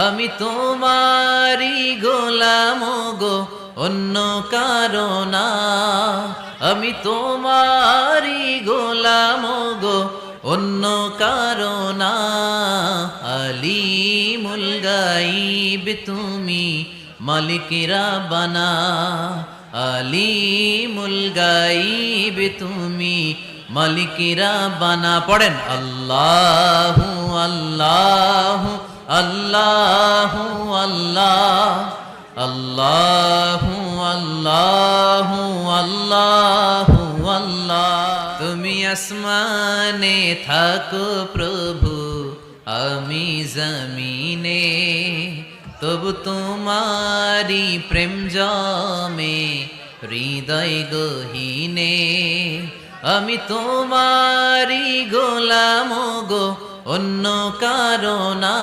আমি তোমারি গোলাম গো, অন্য কারো না। আমি তোমারি গোলাম গো, অন্য কারো না। আলিমুল গাইব তুমি, মালিক রাব্বানা। আলিমুল গাইব তুমি, মালিক রাব্বানা। পড়েন আল্লাহু আল্লাহু আল্লাহু আল্লাহ, আল্লাহু আল্লাহু আল্লাহু আল্লাহ। তুমি আসমানে থাকো প্রভু, আমি জমিনে, তবু তোমারি প্রেম জমে হৃদয় গহীনে। আমি তোমারি গোলাম গো, অন্য কারো না।